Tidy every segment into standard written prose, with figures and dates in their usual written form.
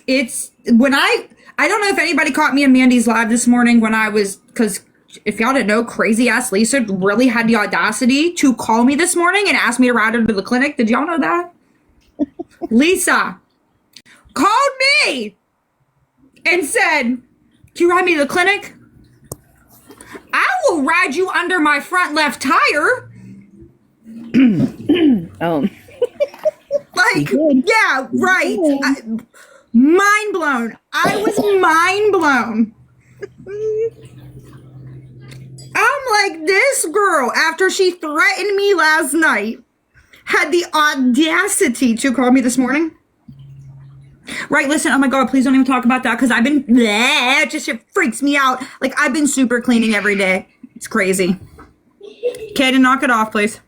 it's when I don't know if anybody caught me in Mandy's live this morning when I was, because if y'all didn't know, crazy ass Lisa really had the audacity to call me this morning and ask me to ride her to the clinic. Did y'all know that? Lisa called me and said, "Can you ride me to the clinic? I will ride you under my front left tire." Like, yeah, right. Mind blown. I was mind blown. I'm like, this girl, after she threatened me last night, had the audacity to call me this morning. Right, listen, oh my God, please don't even talk about that, because I've been, bleh, just it freaks me out. Like, I've been super cleaning every day. It's crazy. Kaden, knock it off, please.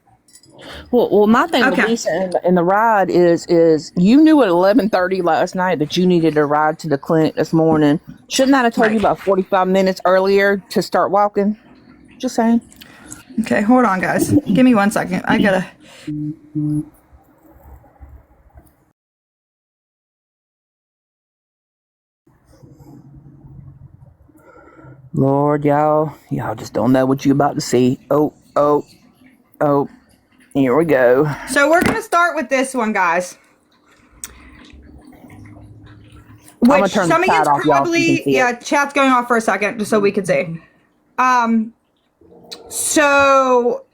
Well, my thing with Lisa and the ride is you knew at 11:30 last night that you needed to ride to the clinic this morning. Shouldn't I have told you about 45 minutes earlier to start walking? Just saying. Okay, hold on, guys. Give me 1 second. I gotta... Lord, y'all just don't know what you about to see. Oh, here we go. So we're going to start with this one, guys. Which some of you probably, chat's going off for a second just so we can see. So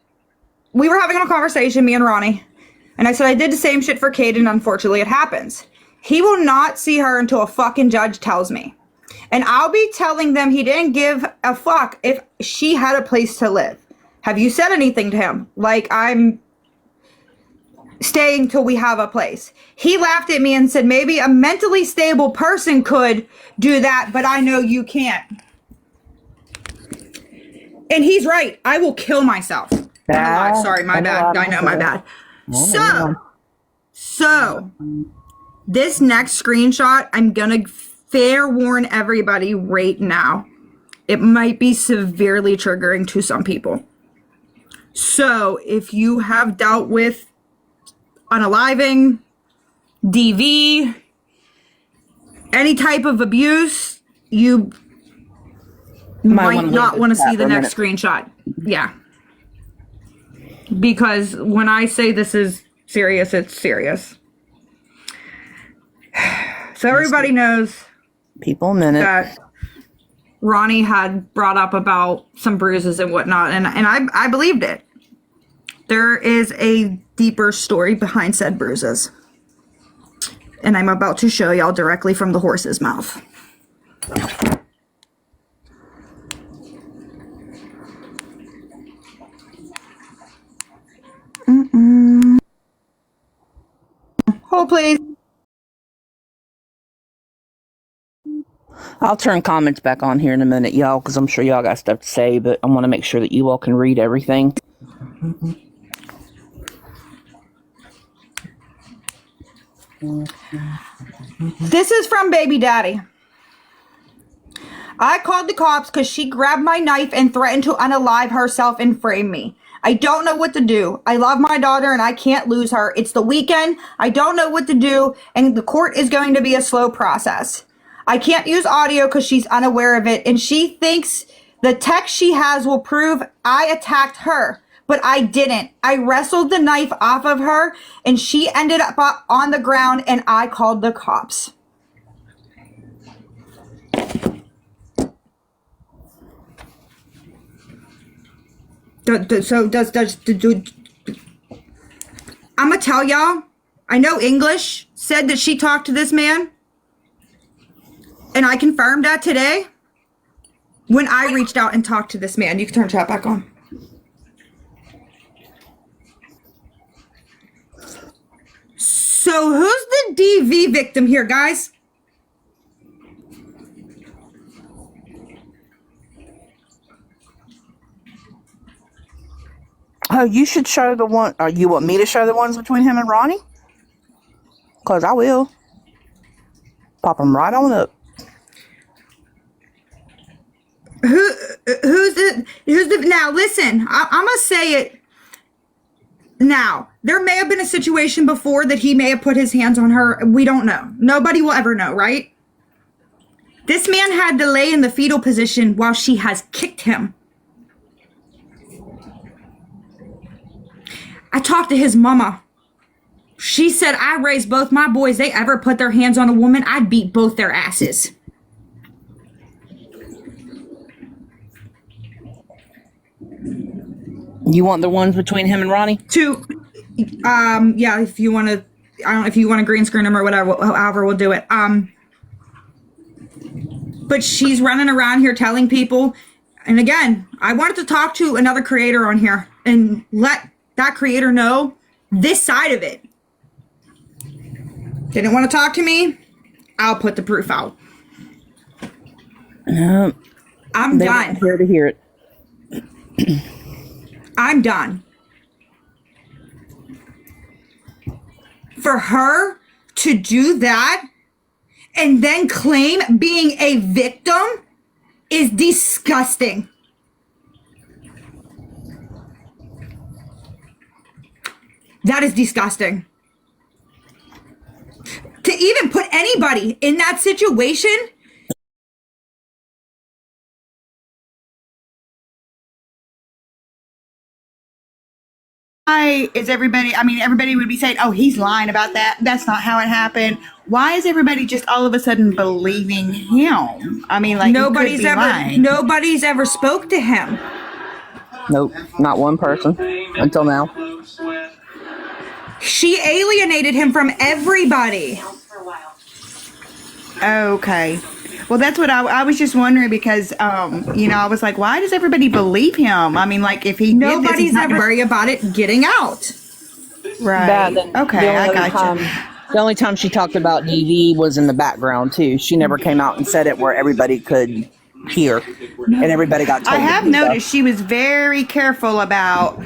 we were having a conversation, me and Roni, and I said I did the same shit for Caden. Unfortunately, it happens. He will not see her until a fucking judge tells me. And I'll be telling them he didn't give a fuck if she had a place to live. Have you said anything to him? Like, I'm staying till we have a place. He laughed at me and said, maybe a mentally stable person could do that, but I know you can't. And he's right. I will kill myself. Sorry, my bad. I know, my bad. So this next screenshot, I'm going to fair warn everybody right now. It might be severely triggering to some people. So if you have dealt with unaliving, DV, any type of abuse, you might not want to see the next screenshot. Yeah. Because when I say this is serious, it's serious. So everybody knows that Roni had brought up about some bruises and whatnot, and I believed it. There is a deeper story behind said bruises. And I'm about to show y'all directly from the horse's mouth. Hold, please. I'll turn comments back on here in a minute, y'all, because I'm sure y'all got stuff to say, but I want to make sure that you all can read everything. This is from baby daddy. I called the cops because she grabbed my knife and threatened to unalive herself and frame me. I don't know what to do. I love my daughter and I can't lose her. It's the weekend. I don't know what to do, and the court is going to be a slow process. I can't use audio because she's unaware of it, and she thinks the text she has will prove I attacked her, but I didn't. I wrestled the knife off of her, and she ended up on the ground, and I called the cops. So I'm gonna tell y'all, I know English said that she talked to this man, and I confirmed that today when I reached out and talked to this man. You can turn chat back on. So who's the DV victim here, guys? Oh, you should show the one. You want me to show the ones between him and Roni? Because I will. Pop them right on up. Who's the now listen, I'm gonna say it. Now, there may have been a situation before that he may have put his hands on her. We don't know. Nobody will ever know, right? This man had to lay in the fetal position while she has kicked him. I talked to his mama. She said, I raised both my boys. They ever put their hands on a woman, I'd beat both their asses. You want the ones between him and Ronnie? Yeah, if you want to, I don't know if you want to green screen them or whatever, however we'll do it. But she's running around here telling people, and again, I wanted to talk to another creator on here and let that creator know this side of it. Didn't want to talk to me? I'll put the proof out. No, I'm done. Here to hear it. I'm done. For her to do that and then claim being a victim is disgusting. That is disgusting. To even put anybody in that situation. Why is everybody, I mean, everybody would be saying, oh, he's lying about that. That's not how it happened. Why is everybody just all of a sudden believing him? I mean, like, nobody's ever spoke to him. Nope, not one person until now. She alienated him from everybody. Okay. Well, that's what I was just wondering because, I was like, why does everybody believe him? I mean, like, if he nobody's ever worried about it getting out. Right. Okay, I got you. The only time she talked about DV was in the background, too. She never came out and said it where everybody could hear. And everybody got told. I have noticed she was very careful about,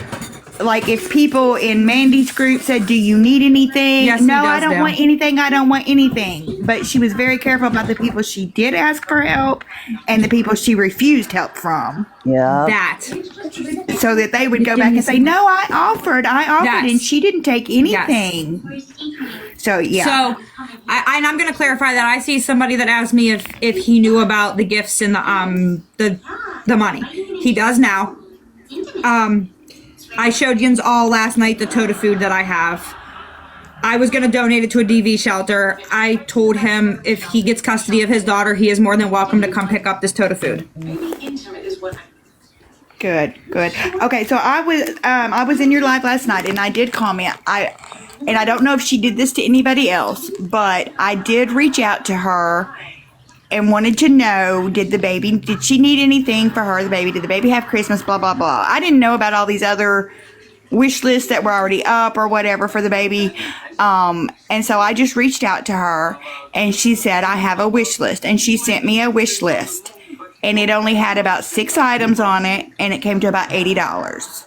like, if people in Mandy's group said, do you need anything? Yes, no, I don't want anything. I don't want anything. But she was very careful about the people she did ask for help and the people she refused help from. Yeah. That. So that they would go back and say, no, I offered, Yes. and she didn't take anything. Yes. So, yeah. So, and I'm going to clarify that I see somebody that asked me if he knew about the gifts and the money. He does now. I showed Jens all last night the tote of food that I have. I was going to donate it to a DV shelter. I told him if he gets custody of his daughter, he is more than welcome to come pick up this tote of food. Good. Okay, so I was in your live last night, and I did comment. I don't know if she did this to anybody else, but I did reach out to her and wanted to know, did she need anything for her, the baby? Did the baby have Christmas? Blah, blah, blah. I didn't know about all these other wish lists that were already up or whatever for the baby. And so I just reached out to her, and she said, I have a wish list. And she sent me a wish list. And it only had about 6 items on it, and it came to about $80.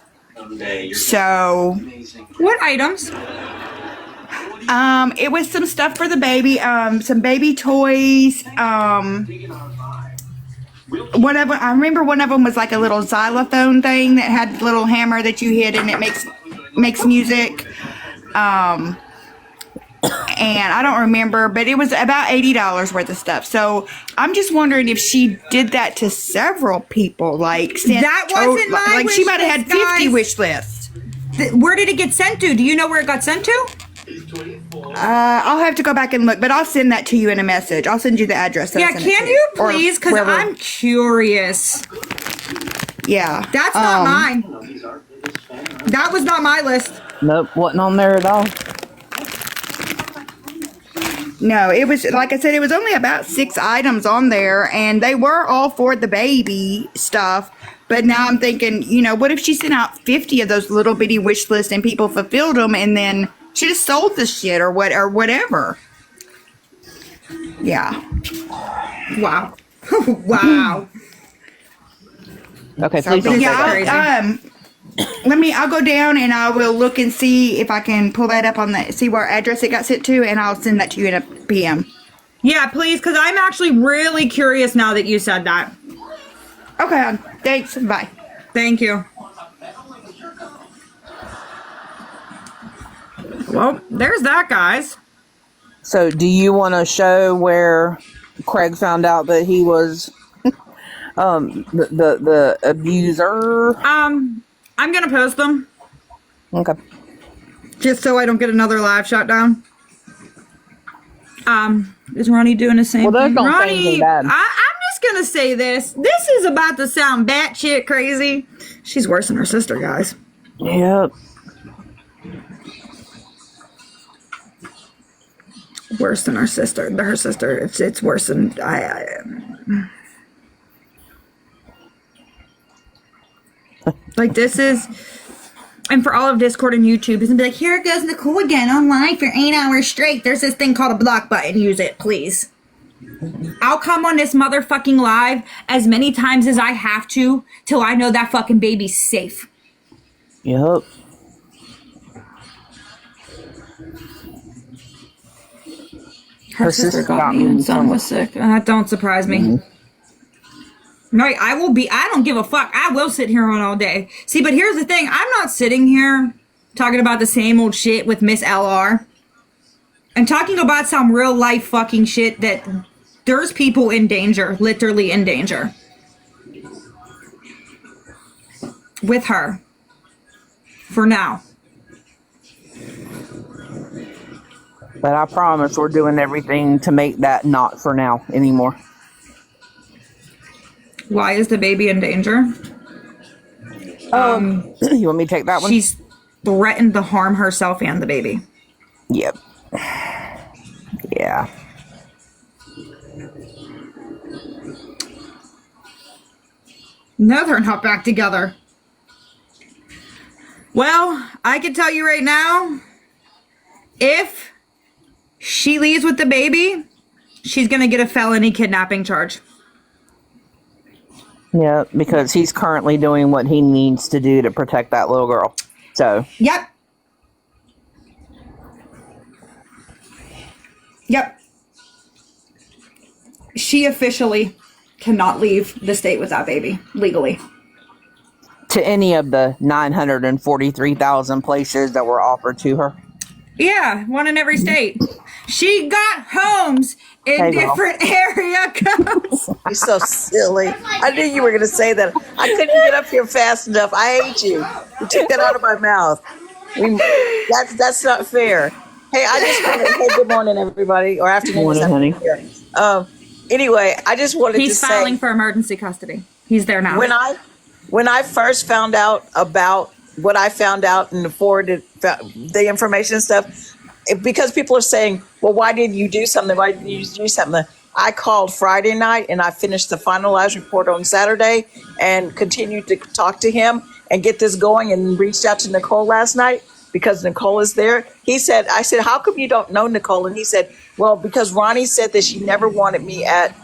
So, what items? It was some stuff for the baby, some baby toys, whatever. I remember one of them was like a little xylophone thing that had a little hammer that you hit and it makes music. And I don't remember, but it was about $80 worth of stuff. So I'm just wondering if she did that to several people, like that wasn't my like wish she might have had 50 guys. wish lists. Where did it get sent to? Do you know where it got sent to? I'll have to go back and look, but I'll send that to you in a message. I'll send you the address. Yeah, can you please? Because I'm curious. Yeah. That's not mine. That was not my list. Nope, wasn't on there at all. No, it was, like I said, it was only about 6 items on there, and they were all for the baby stuff. But now I'm thinking, what if she sent out 50 of those little bitty wish lists and people fulfilled them, and then she just sold the shit or whatever. Yeah. Wow. Wow. Okay, please don't say that. I'll go down and I will look and see if I can pull that up see where address it got sent to, and I'll send that to you in a PM. Yeah, please, because I'm actually really curious now that you said that. Okay, thanks. Bye. Thank you. Well, there's that, guys. So, do you want to show where Craig found out that he was the abuser? I'm gonna post them. Okay. Just so I don't get another live shut down. Is Roni doing the same Well, thing? those don't sound Roni, bad. I'm just gonna say this. This is about to sound batshit crazy. She's worse than her sister, guys. Yep. Worse than her sister. Her sister. It's worse than like this is. And for all of Discord and YouTube, it's gonna be like, here goes Nicole again online for 8 hours straight. There's this thing called a block button. Use it, please. I'll come on this motherfucking live as many times as I have to till I know that fucking baby's safe. Yep. Her sister got me and son was sick. That don't surprise me. Mm-hmm. Right, I don't give a fuck. I will sit here on all day. See, but here's the thing. I'm not sitting here talking about the same old shit with Miss LR. I'm talking about some real life fucking shit that there's people in danger, literally in danger. With her. For now. But I promise we're doing everything to make that not for now anymore. Why is the baby in danger? You want me to take that one? She's threatened to harm herself and the baby. Yep. Yeah. No, they're not back together. Well, I can tell you right now, if she leaves with the baby, she's going to get a felony kidnapping charge. Yeah, because he's currently doing what he needs to do to protect that little girl. So. Yep. Yep. She officially cannot leave the state with that baby, legally. To any of the 943,000 places that were offered to her. Yeah, one in every state. She got homes in different area codes. You're so silly. I knew you were going to say that. I couldn't get up here fast enough. I hate you. You took that out of my mouth. That's not fair. Hey, I just wanted to say good morning, everybody, or afternoon. Good morning, honey. Anyway, I just wanted to say. He's filing for emergency custody. He's there now. When I first found out about what I found out and forwarded the information and stuff, because people are saying, well, why didn't you do something? Why didn't you do something? I called Friday night and I finished the finalized report on Saturday and continued to talk to him and get this going, and reached out to Nicole last night because Nicole is there. I said, how come you don't know Nicole? And he said, well, because Roni said that she never wanted me at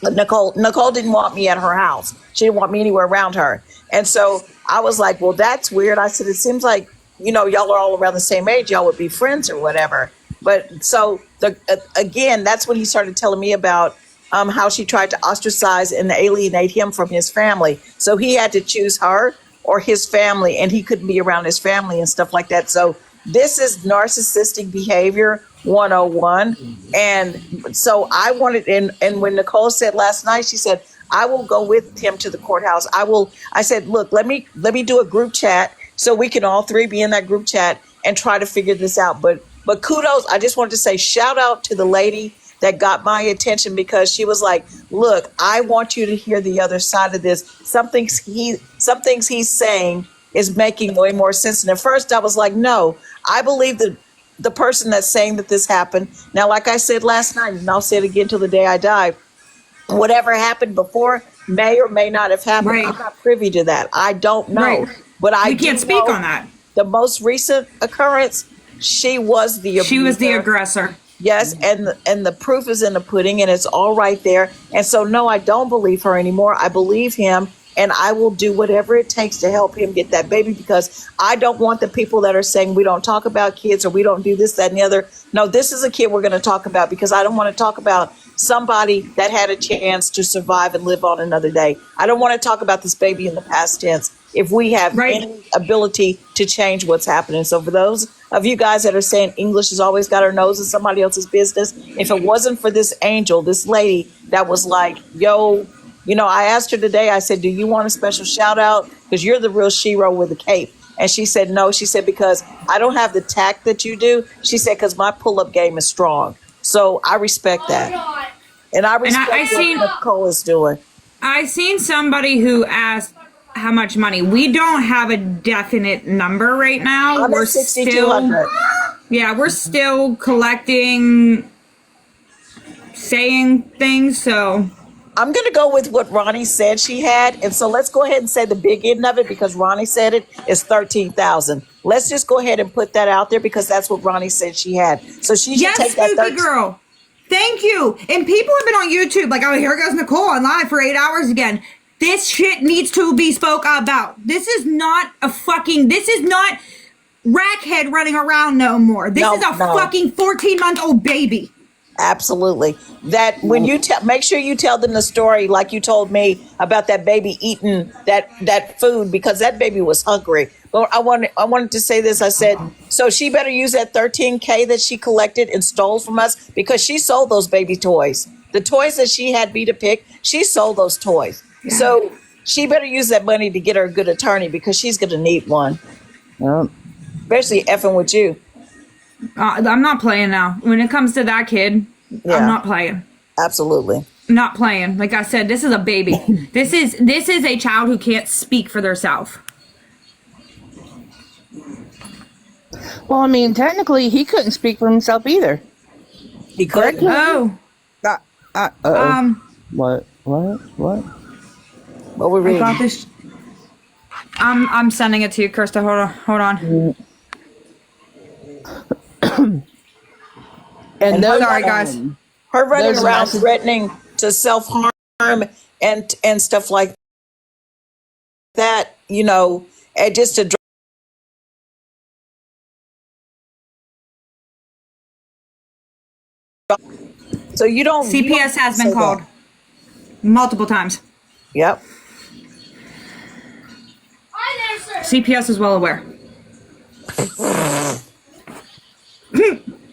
Nicole didn't want me at her house. She didn't want me anywhere around her. And so I was like, well, that's weird. I said, it seems like, y'all are all around the same age. Y'all would be friends or whatever. But so again, that's when he started telling me about how she tried to ostracize and alienate him from his family. So he had to choose her or his family, and he couldn't be around his family and stuff like that. So this is narcissistic behavior 101. And so I wanted, and when Nicole said last night, she said, I will go with him to the courthouse. I said, look, let me do a group chat so we can all three be in that group chat and try to figure this out. But kudos, I just wanted to say shout out to the lady that got my attention, because she was like, look, I want you to hear the other side of this. Some things he's saying is making way more sense. And at first I was like, no, I believe that the person that's saying that this happened. Now, like I said last night, and I'll say it again till the day I die, whatever happened before may or may not have happened. Right. I'm not privy to that. I don't know. Right. But I can't speak on that. The most recent occurrence, she was the abuser. She was the aggressor. Yes, and the proof is in the pudding, and it's all right there. And so, no, I don't believe her anymore. I believe him, and I will do whatever it takes to help him get that baby, because I don't want the people that are saying we don't talk about kids or we don't do this, that, and the other. No, this is a kid we're going to talk about, because I don't want to talk about somebody that had a chance to survive and live on another day. I don't want to talk about this baby in the past tense if we have any ability to change what's happening. So for those of you guys that are saying English has always got her nose in somebody else's business. If it wasn't for this angel, this lady that was like, yo, you know, I asked her today, I said, do you want a special shout out? Because you're the real Shiro with the cape. And she said, no. She said, because I don't have the tact that you do. She said, because my pull up game is strong. So I respect that. And I respect what Nicole is doing. I seen somebody who asked how much money. We don't have a definite number right now. We're 6,200. Yeah, we're still collecting, saying things, so. I'm going to go with what Roni said she had. And so let's go ahead and say the big end of it, because Roni said it is 13,000. Let's just go ahead and put that out there, because that's what Roni said she had. So she should take that 13. Girl. Thank you. And people have been on YouTube like, oh, here goes Nicole on live for 8 hours again. This shit needs to be spoke about. This is not Rackhead running around no more. This is a fucking 14-month-old baby. Absolutely. That when you make sure you tell them the story like you told me about that baby eating that food, because that baby was hungry. But I wanted to say this. I said, so she better use that 13K that she collected and stole from us, because she sold those baby toys. The toys that she had me to pick, she sold those toys. Yeah. So she better use that money to get her a good attorney, because she's going to need one. Yep. Especially effing with you. I'm not playing now. When it comes to that kid, yeah. I'm not playing. Absolutely. Not playing. Like I said, this is a baby. This is a child who can't speak for themselves. Well, I mean, technically, he couldn't speak for himself either. He could. Oh. What? What were we reading? I got this. I'm sending it to you, Krista. Hold on. And those, sorry, guys. Her running around threatening to self-harm and stuff like that, you know, and just to so you don't. CPS has been called multiple times. Yep. CPS is well aware.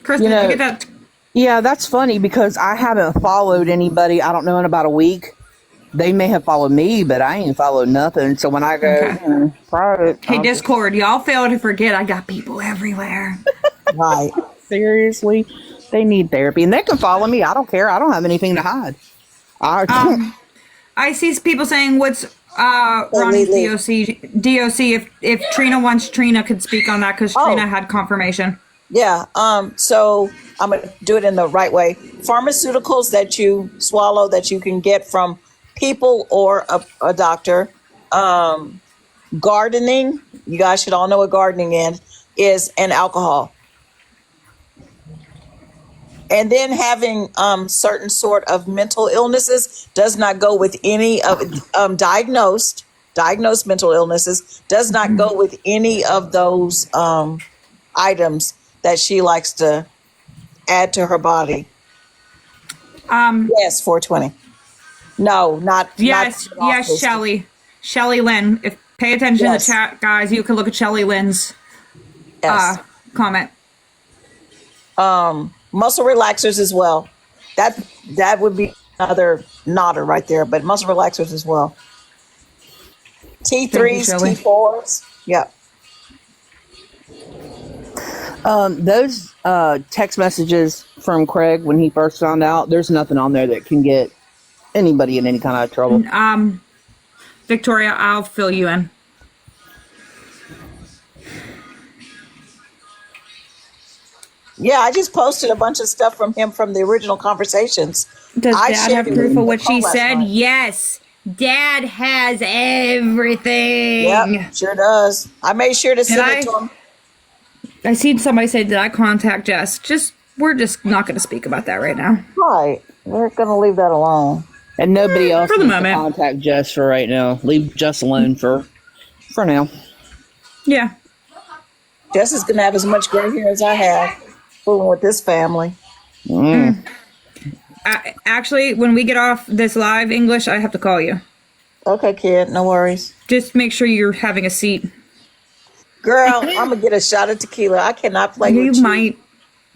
Kristen, get that. Yeah, that's funny, because I haven't followed anybody, I don't know, in about a week. They may have followed me, but I ain't followed nothing. So when I go private. Hey, Discord, y'all fail to forget I got people everywhere. Right. Seriously. They need therapy, and they can follow me. I don't care. I don't have anything to hide. I see people saying, what's Ronnie's DOC? If Trina wants, Trina could speak on that, because Trina had confirmation. Yeah. So I'm going to do it in the right way. Pharmaceuticals that you swallow that you can get from people or a doctor. Gardening. You guys should all know what gardening is, and alcohol. And then having certain sort of mental illnesses does not go with any of diagnosed mental illnesses, does not go with any of those items that she likes to add to her body. Yes, 420. No, not. Yes, Shelly Lynn. If pay attention to the chat, guys, you can look at Shelly Lynn's comment. Muscle relaxers as well. That would be another nodder right there, but muscle relaxers as well. T3s, T4s. Yep. Those text messages from Craig when he first found out, there's nothing on there that can get anybody in any kind of trouble. Victoria, I'll fill you in. Yeah, I just posted a bunch of stuff from him from the original conversations. Does Dad have proof of what she said? Yes. Dad has everything. Yep, sure does. I made sure to send it to him. I seen somebody say, did I contact Jess? We're just not going to speak about that right now. Right. We're going to leave that alone. And nobody else for the needs moment. To contact Jess for right now. Leave Jess alone for now. Yeah. Jess is going to have as much gray hair as I have. Fooling with this family. Actually, when we get off this live English, I have to call you. Okay, kid. No worries. Just make sure you're having a seat. Girl, I'm gonna get a shot of tequila. I cannot play You with you. might.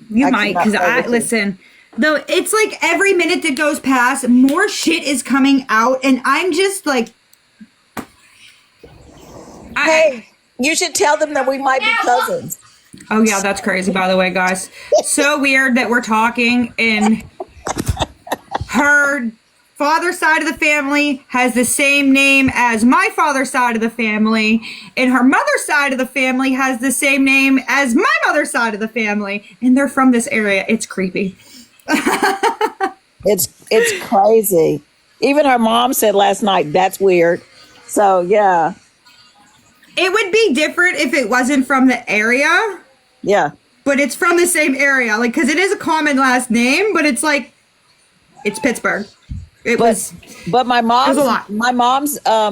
You I might, cannot because play I with you. listen. Though it's like every minute that goes past, more shit is coming out, and I'm just like, Hey, you should tell them that we might be cousins. oh yeah, that's crazy. By the way, guys, so weird that we're talking, and her father's side of the family has the same name as my father's side of the family, and her mother's side of the family has the same name as my mother's side of the family, and they're from this area. It's creepy. It's crazy. Even her mom said last night that's weird. So yeah, It would be different if it wasn't from the area, yeah. but it's from the same area. Like, because it is a common last name, but it's like, it's Pittsburgh. It was. But my It was a lot.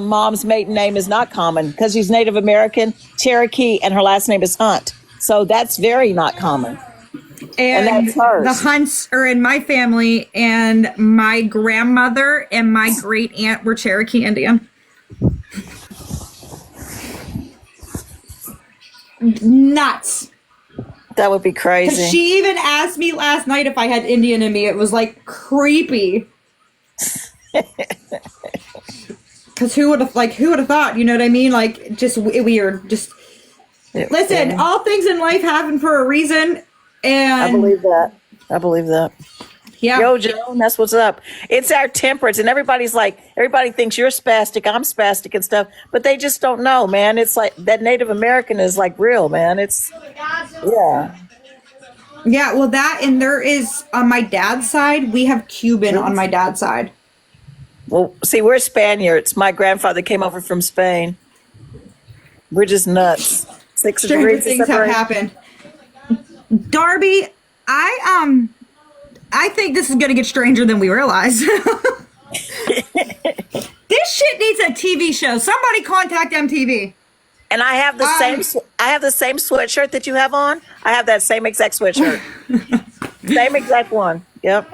mom's maiden name is not common because she's Native American, Cherokee, and her last name is Hunt. So that's very not common. And that's hers. the Hunts are in my family, and my grandmother and my great aunt were Cherokee Indian. Nuts. That would be Because crazy. she even asked me last night if I had Indian in me. It was like creepy. Because who would have thought? You know what I mean? Like, just weird. Just listen. Yeah. All things in life happen for a reason, and I believe that. yeah. Yo, Joe, that's what's up. It's our temperance, and everybody thinks you're spastic, I'm spastic and stuff, but they just don't know, man. It's like that Native American is like real, man. It's, yeah. Yeah, well, that, and there is, on my dad's side, we have Cuban on my dad's side. Well, see, we're Spaniards. My grandfather came over from Spain. We're just nuts. 6 Stranger degrees of things have separation. happened. Darby, I think this is going to get stranger than we realize. This shit needs a TV show. Somebody contact MTV. And I have the same sweatshirt that you have on. I have that same exact sweatshirt. Same exact one. Yep.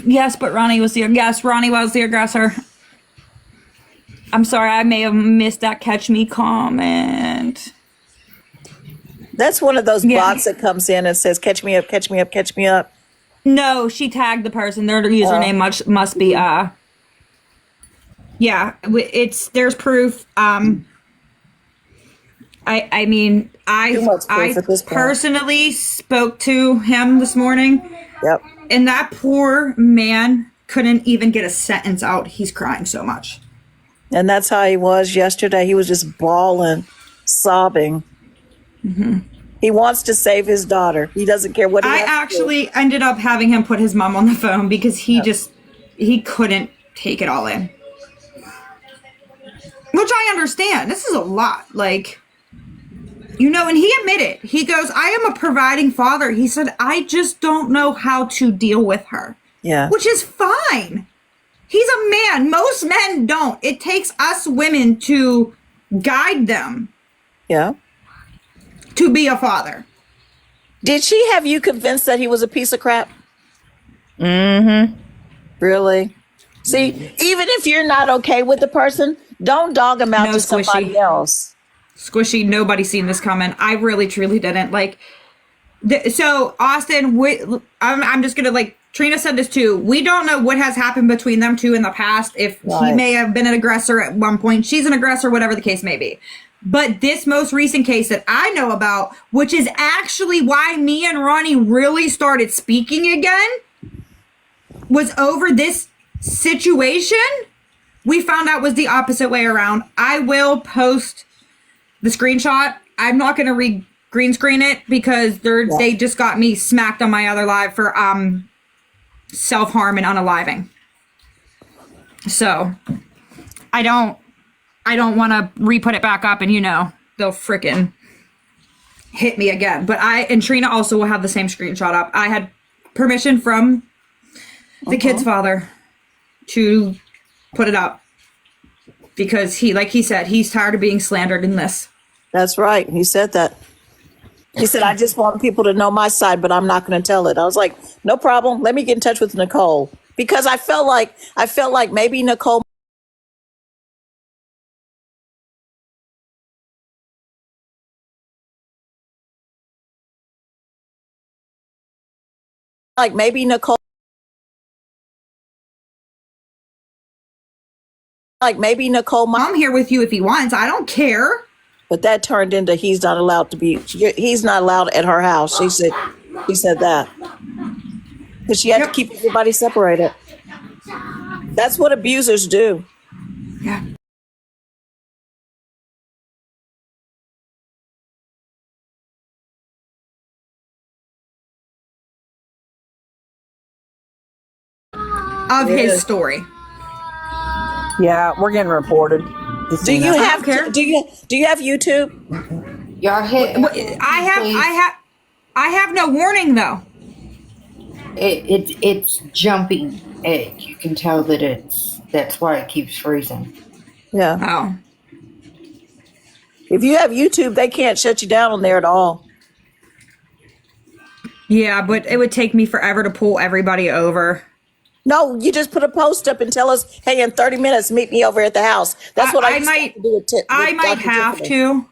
Yes, but Ronnie was the aggressor. I'm sorry, I may have missed that catch me comment. That's one of those bots that comes in and says, catch me up, catch me up, catch me up. No, she tagged the person. Their username must be yeah, there's proof. I mean, I personally spoke to him this morning. Yep. And that poor man couldn't even get a sentence out. He's crying so much. And that's how he was yesterday. He was just bawling, sobbing. Mm-hmm. He wants to save his daughter. He doesn't care what he has to do. Actually ended up having him put his mom on the phone because he couldn't take it all in. Which I understand. This is a lot. Like, you know, and he admitted, he goes, I am a providing father. He said, I just don't know how to deal with her. Yeah. Which is fine. He's a man. Most men don't. It takes us women to guide them. Yeah. To be a father. Did she have you convinced that he was a piece of crap? Mm-hmm. Really? See, even if you're not okay with the person, don't dog him out to somebody else. Squishy, nobody's seen this comment. I really, truly didn't. Like, so, Austin, I'm just going to, like, Trina said this too. We don't know what has happened between them two in the past. If he may have been an aggressor at one point, she's an aggressor, whatever the case may be. But this most recent case that I know about, which is actually why me and Ronnie really started speaking again, was over this situation. We found out was the opposite way around. I will post the screenshot. I'm not going to green screen it because they just got me smacked on my other live for self-harm and unaliving. So I don't want to re-put it back up and, you know, they'll frickin' hit me again. But and Trina also will have the same screenshot up. I had permission from the kid's father to put it up because like he said, he's tired of being slandered in this. That's right. He said that. He said, I just want people to know my side, but I'm not going to tell it. I was like, no problem. Let me get in touch with Nicole because I felt like maybe Nicole like maybe Nicole. Like maybe Nicole might. I'm here with you if he wants. I don't care. But that turned into he's not allowed to be. He's not allowed at her house. She said that because she had to keep everybody separated. That's what abusers do. Yeah. Of his story. Yeah, we're getting reported. Do you have do you have YouTube? Y'all hit. I have no warning though. It's jumping. You can tell that that's why it keeps freezing. Yeah. Oh. If you have YouTube, they can't shut you down on there at all. Yeah, but it would take me forever to pull everybody over. No, you just put a post up and tell us, hey, in 30 minutes, meet me over at the house. That's what I might do. I might have to.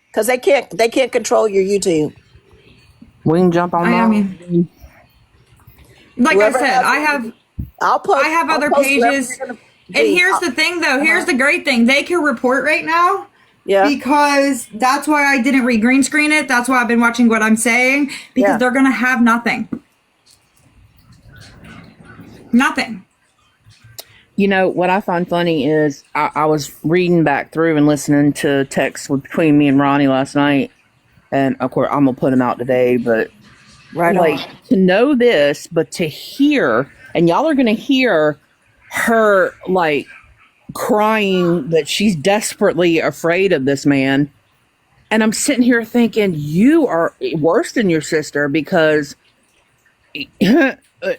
Because they can't control your YouTube. We can jump on I mean, like I said, I have other pages. And here's the thing though, here's the great thing. They can report right now. Yeah. Because that's why I didn't green screen it. That's why I've been watching what I'm saying. Because they're going to have nothing. Nothing. You know, what I find funny is I was reading back through and listening to texts between me and Roni last night. And, of course, I'm going to put them out today. But, to know this, but to hear, and y'all are going to hear her, crying that she's desperately afraid of this man. And I'm sitting here thinking, you are worse than your sister because...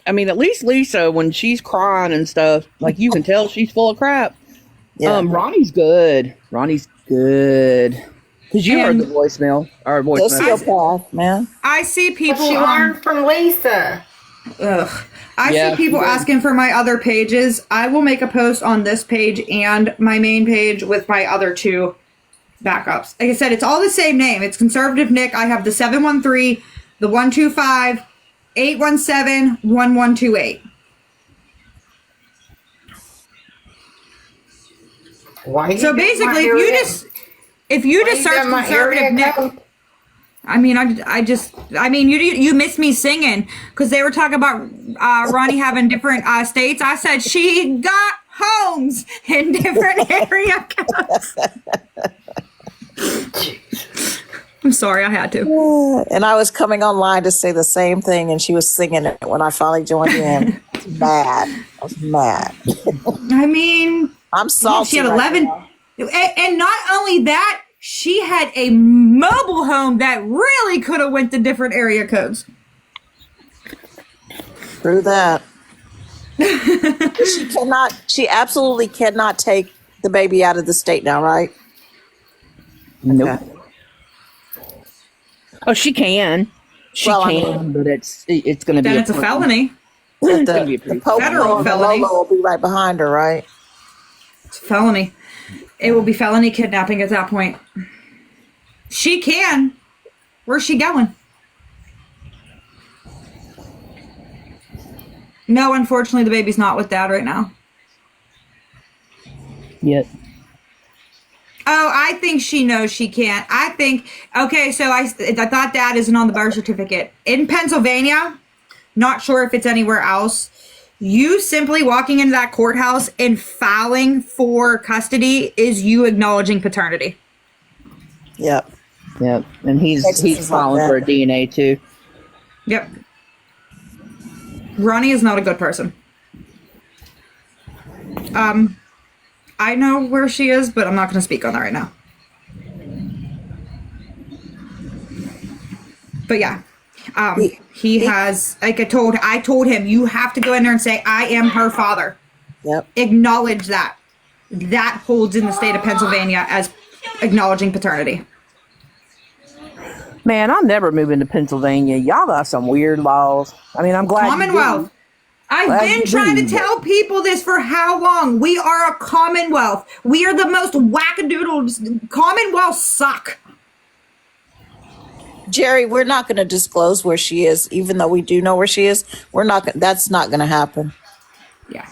I mean, at least Lisa, when she's crying and stuff, you can tell she's full of crap. Yeah. Ronnie's good. Ronnie's good. Because you heard the voicemail. Or voicemail. Man. I see people... She learned from Lisa. Ugh. I see people asking for my other pages. I will make a post on this page and my main page with my other two backups. Like I said, it's all the same name. It's Conservative Nick. I have the 713, the 125... 817-1128. So basically, if you just search Conservative Nick, you missed me singing because they were talking about Roni having different states. I said she got homes in different area codes. I'm sorry, I had to. And I was coming online to say the same thing, and she was singing it when I finally joined in. I was mad. I mean, I'm salty. She had 11. And not only that, she had a mobile home that really could have went to different area codes. Through that. She absolutely cannot take the baby out of the state now, right? Nope. Okay. Oh, she can. But it's going to be... Then it's a felony. The federal felony. Lola will be right behind her, right? It's a felony. It will be felony kidnapping at that point. She can. Where's she going? No, unfortunately, the baby's not with Dad right now. Yet. Oh, I think she knows she can't. I think, okay, so I thought Dad isn't on the birth certificate. In Pennsylvania, not sure if it's anywhere else, you simply walking into that courthouse and filing for custody is you acknowledging paternity. Yep. And he's filing for a DNA too. Yep. Roni is not a good person. I know where she is, but I'm not going to speak on that right now. But yeah, he has, like I told him, you have to go in there and say, I am her father. Yep. Acknowledge that. That holds in the state of Pennsylvania as acknowledging paternity. Man, I'm never moving to Pennsylvania. Y'all got some weird laws. I mean, I'm glad. Commonwealth. I've been trying to tell people this for how long? We are a commonwealth. We are the most wackadoodles. Commonwealths suck. Jerry, we're not going to disclose where she is, even though we do know where she is. We're not. That's not going to happen. Yeah.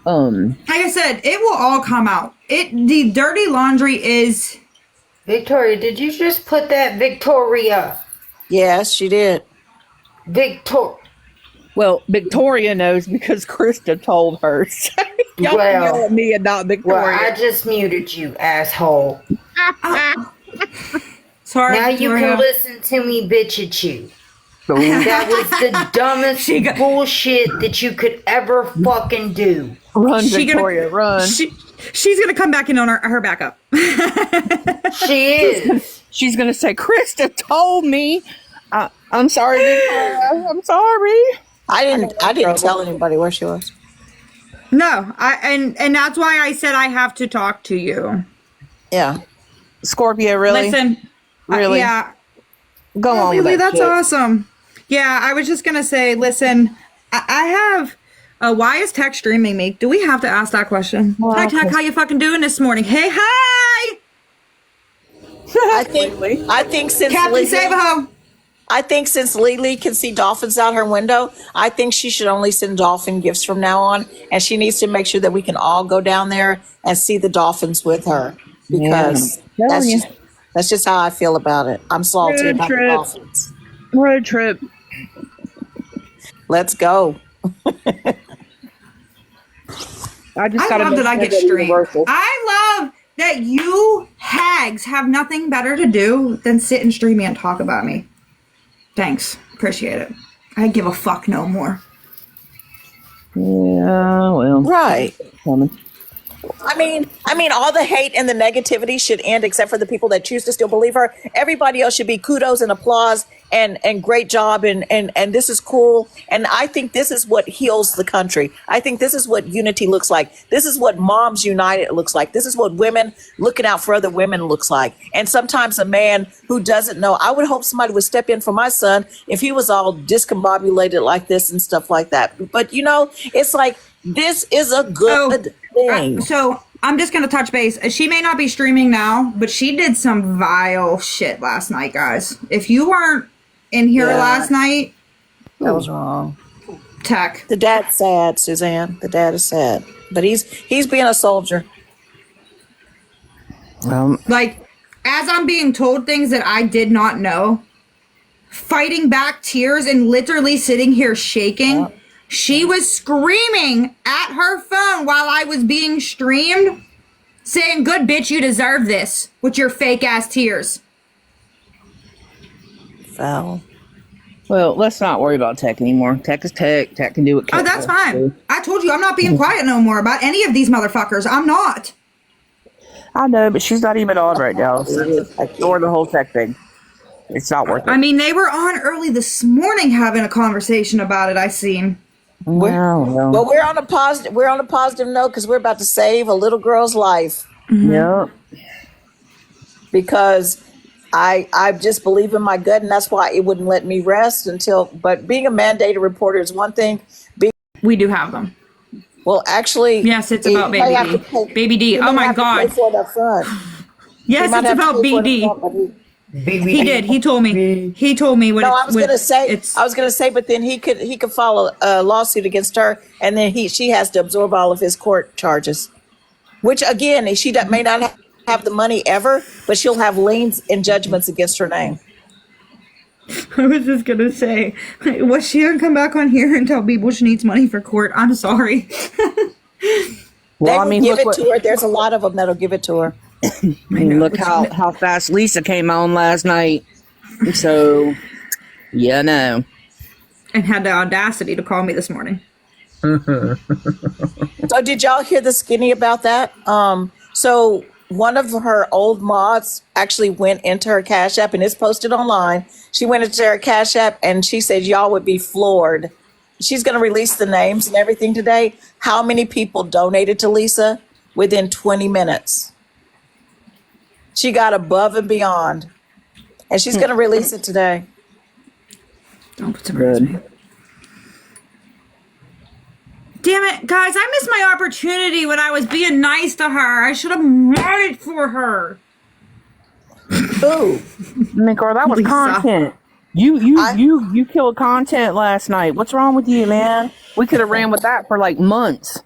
Like I said, it will all come out. The dirty laundry is. Victoria, did you just put that Victoria? Yes, she did. Well, Victoria knows because Krista told her. So y'all can yell at me and not Victoria. Well, I just muted you, asshole. Sorry. Now you can listen to me bitch at you. That was the dumbest bullshit that you could ever fucking do. Run, Victoria, run. She's gonna come back in on her backup. She is. She's gonna say, Krista told me. I'm sorry, Victoria. I'm sorry. I didn't tell anybody where she was. No, and that's why I said I have to talk to you. Yeah. Scorpio, really? Listen. Really? Yeah. Go on with that that's shit. Awesome. Yeah, I was just gonna say, listen, I have. Why is Tech streaming me? Do we have to ask that question? Well, Hi, Tech. How you fucking doing this morning? Hey, hi. I think since Captain Savaho. I think since Lily can see dolphins out her window, I think she should only send dolphin gifts from now on, and she needs to make sure that we can all go down there and see the dolphins with her, because that's just how I feel about it. I'm salty about the dolphins. Road trip. Let's go. I love that I get streamed. I love that you hags have nothing better to do than sit and stream me and talk about me. Thanks. Appreciate it. I give a fuck no more. Yeah, well. Right. I mean, all the hate and the negativity should end, except for the people that choose to still believe her. Everybody else should be kudos and applause and great job and this is cool. And I think this is what heals the country. I think this is what unity looks like. This is what Moms United looks like. This is what women looking out for other women looks like. And sometimes a man who doesn't know, I would hope somebody would step in for my son if he was all discombobulated like this and stuff like that. But it's like, this is a good thing. So I'm just going to touch base. She may not be streaming now, but she did some vile shit last night, guys. If you weren't in here last night. That was wrong. Tech. The dad's sad, Suzanne. The dad is sad. But he's being a soldier. Like, as I'm being told things that I did not know, fighting back tears and literally sitting here shaking. Yeah. She was screaming at her phone while I was being streamed, saying, "Good bitch, you deserve this," with your fake ass tears. Foul. Well, let's not worry about Tech anymore. Tech is Tech. Tech can do what Tech that's fine. I told you I'm not being quiet no more about any of these motherfuckers. I'm not. I know, but she's not even on right now. So ignore the whole Tech thing. It's not worth it. I mean, they were on early this morning having a conversation about it. I seen. Well, we're on a positive note because we're about to save a little girl's life. Mm-hmm. Yep. Because I just believe in my gut, and that's why it wouldn't let me rest until. But being a mandated reporter is one thing. We do have them. Well, actually, yes, it's about Baby D. Baby D. Oh my God. Yes, it's about BD. He did. He told me. He told me what. No, I was going to say, but then he could file a lawsuit against her, and then she has to absorb all of his court charges. Which again, she may not have the money ever, but she'll have liens and judgments against her name. I was just gonna say, was she gonna come back on here and tell people she needs money for court? I'm sorry. Well, give it to her. There's a lot of them that'll give it to her. Look how fast Lisa came on last night. So, yeah, no. And had the audacity to call me this morning. So did y'all hear the skinny about that? So one of her old mods actually went into her Cash App, and it's posted online. She went into her Cash App, and she said y'all would be floored. She's going to release the names and everything today. How many people donated to Lisa within 20 minutes? She got above and beyond, and she's going to release it today. Don't surprise me. Damn it, guys, I missed my opportunity when I was being nice to her. I should have modded for her. Who? I mean, girl, that was Lisa. content. You killed content last night. What's wrong with you, man? We could have ran with that for like months.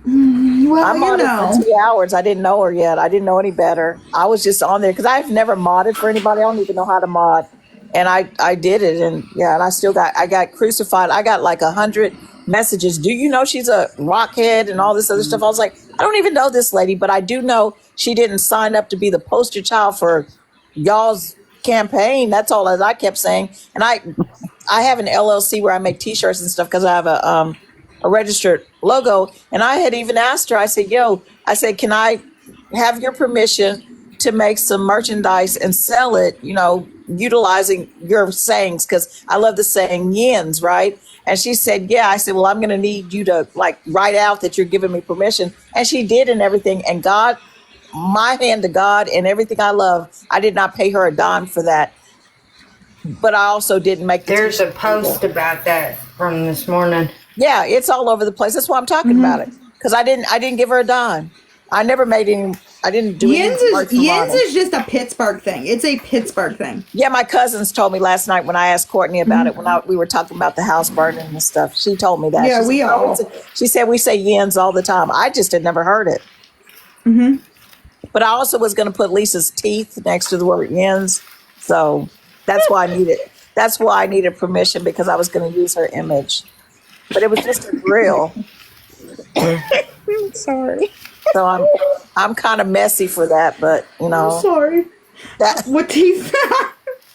Well, I'm on it for 2 hours. I didn't know her yet. I didn't know any better. I was just on there because I've never modded for anybody. I don't even know how to mod. And I did it. And yeah, and I got crucified. I got like 100 messages. Do you know she's a rockhead and all this other stuff? I was like, I don't even know this lady, but I do know she didn't sign up to be the poster child for y'all's campaign. That's all as I kept saying. And I have an LLC where I make t-shirts and stuff because I have a registered logo. And I had even asked her, I said, can I have your permission to make some merchandise and sell it, utilizing your sayings? Because I love the saying yins, right? And she said, yeah. I said, well, I'm going to need you to like write out that you're giving me permission. And she did and everything. And God, my hand to God and everything I love, I did not pay her a dime for that. But I also didn't make There's a post about that from this morning. Yeah, it's all over the place. That's why I'm talking about it. Because I didn't give her a dime. I never made any. I didn't do Yins any. Yins is just a Pittsburgh thing. It's a Pittsburgh thing. Yeah, my cousins told me last night when I asked Courtney about it, when we were talking about the house burning and stuff. She told me that. Yeah, She said we say yins all the time. I just had never heard it. Mm-hmm. But I also was going to put Lisa's teeth next to the word yins. So that's why I needed permission, because I was going to use her image. But it was just a grill. I'm sorry. So I'm kind of messy for that, but I'm sorry. What teeth?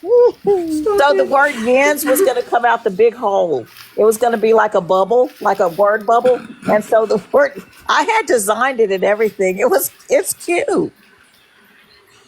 So the word yins was going to come out the big hole. It was going to be like a bubble, like a word bubble. And so the word, I had designed it and everything. It's cute.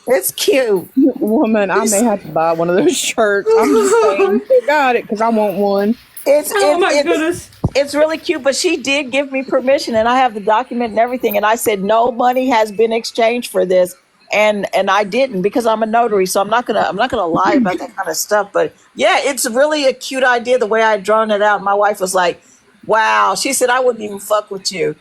It's cute. Woman, I may have to buy one of those shirts. I'm just saying, I got it because I want one. Oh my goodness. It's really cute, but she did give me permission, and I have the document and everything. And I said, no money has been exchanged for this. And I didn't, because I'm a notary. So I'm not gonna lie about that kind of stuff. But yeah, it's really a cute idea the way I had drawn it out. My wife was like, wow. She said, I wouldn't even fuck with you.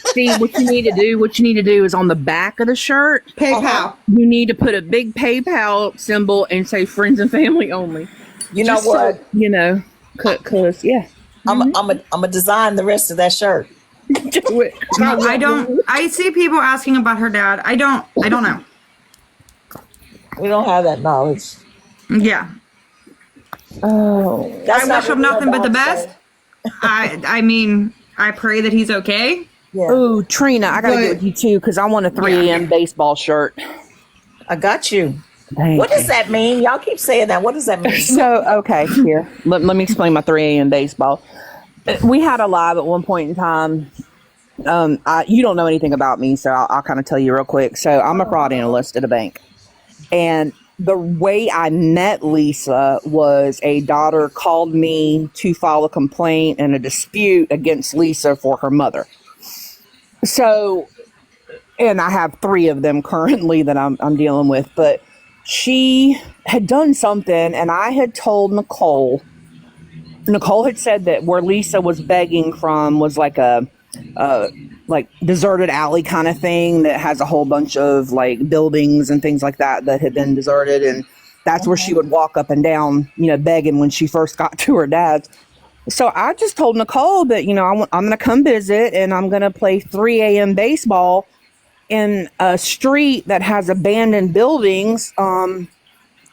See, what you need to do is on the back of the shirt, PayPal. You need to put a big PayPal symbol and say friends and family only. You know what? So, cause yeah. I'm a design the rest of that shirt. Do it. No, I don't. I see people asking about her dad. I don't know. We don't have that knowledge. Yeah. Oh, That's I wish him what nothing but the Dad's best. I mean, I pray that he's okay. Yeah. Ooh, Trina, I gotta But- get with you too because I want a 3 a.m. baseball shirt. I got you. Thank What does you. that mean? Y'all keep saying that. What does that mean? So, okay, here. Let me explain my 3 a.m. baseball. We had a live at one point in time. You don't know anything about me, so I'll kind of tell you real quick. So I'm a fraud analyst at a bank. And the way I met Lisa was a daughter called me to file a complaint and a dispute against Lisa for her mother. So, and I have 3 of them currently that I'm dealing with, but she had done something, and I had told Nicole. Nicole had said that where Lisa was begging from was like a like deserted alley kind of thing that has a whole bunch of like buildings and things like that had been deserted, and that's where she would walk up and down, begging when she first got to her dad's. So I just told Nicole that I'm going to come visit, and I'm going to play 3 a.m. baseball in a street that has abandoned buildings, and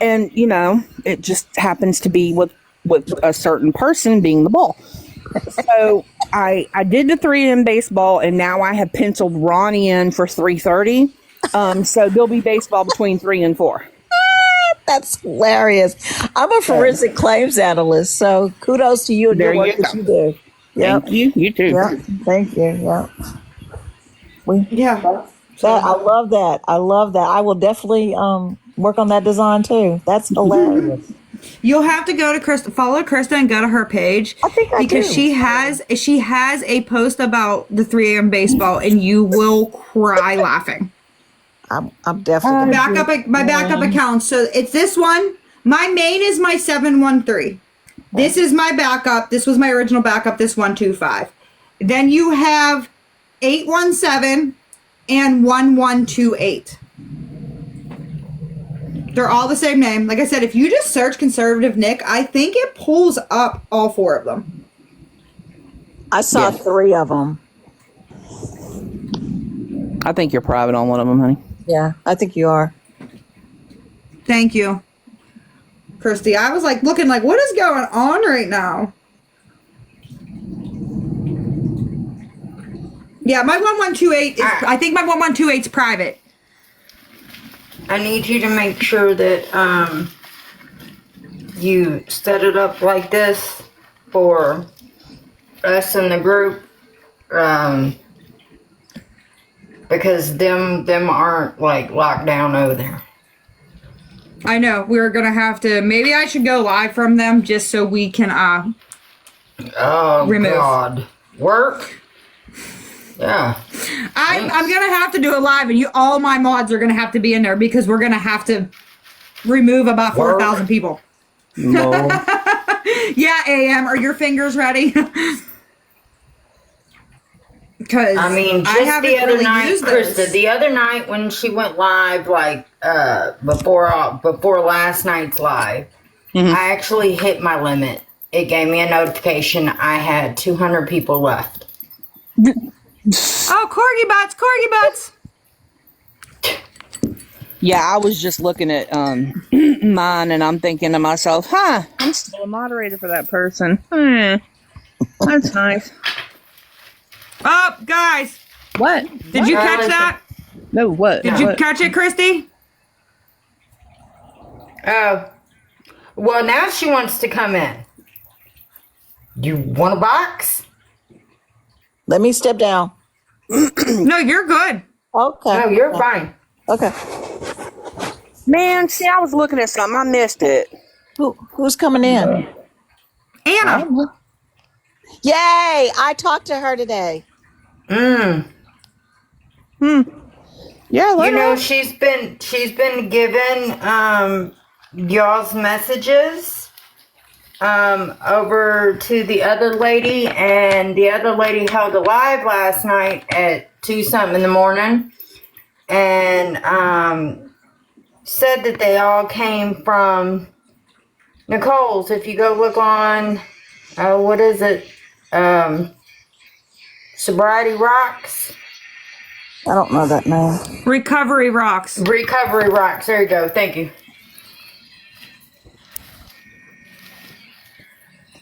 it just happens to be with a certain person being the ball. So I did the 3 a.m. baseball, and now I have penciled Roni in for 3:30. So there'll be baseball between 3 and 4. That's hilarious. I'm a forensic claims analyst, so kudos to you and There your work you that go. you do. Yep. Thank you. You too. Yeah. Thank you. Yeah. Yeah. I love that. I love that. I will definitely work on that design too. That's hilarious. You'll have to go to Krista, follow Krista, and go to her page. I think I because do. she has a post about the 3 a.m. baseball, and you will cry laughing. I'm definitely My backup account. So it's this one. My main is my 713. This is my backup. This was my original backup. This 125. Then you have 817 and 1128. They're all the same name. Like I said, if you just search conservative Nick, I think it pulls up all 4 of them. I saw 3 of them. I think you're private on one of them, honey. Yeah, I think you are. Thank you, Christy. I was like looking like, what is going on right now? Yeah, my 1128 is, I think my 1128 is private. I need you to make sure that you set it up like this for us in the group, because them aren't like locked down over there. I know we're gonna have to. Maybe I should go live from them just so we can remove. God, work. Yeah, I'm gonna have to do it live, and all my mods are gonna have to be in there because we're gonna have to remove about 4,000 people. No. Yeah, AM, are your fingers ready? Because I mean, just the other night, Krista. The other night when she went live, like before last night's live, I actually hit my limit. It gave me a notification. I had 200 people left. Oh, corgi butts. Yeah, I was just looking at mine, and I'm thinking to myself, I'm still a moderator for that person. That's nice. Oh, guys. What? Did you catch that? No, what? Did you catch it, Christy? Oh. Well, now she wants to come in. You want a box? Let me step down. No, you're good. Okay. No, you're fine. Okay. Man, see, I was looking at something. I missed it. Who's coming in? Anna. Yay! I talked to her today. Yeah, You know, she's been given y'all's messages over to the other lady, and the other lady held a live last night at 2-something in the morning, and said that they all came from Nicole's. If you go look on, what is it? Sobriety Rocks. I don't know that name. Recovery Rocks. Recovery Rocks. There you go. Thank you.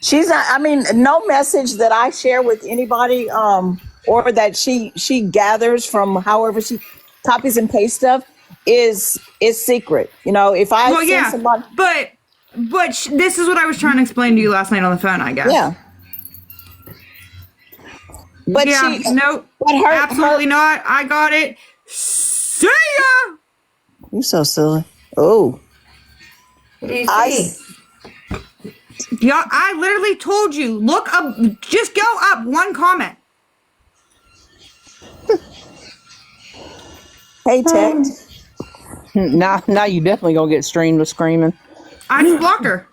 She's not, I mean, no message that I share with anybody, or that she gathers from however she copies and pastes stuff is secret. You know, if I send somebody, but this is what I was trying to explain to you last night on the phone, I guess. yeah. But yeah, absolutely not. I got it. See ya. You're so silly. Oh. What do you see? Yeah, I literally told you. Look up. Just go up one comment. Hey, Ted. Now you definitely gonna get streamed with screaming. I just blocked her.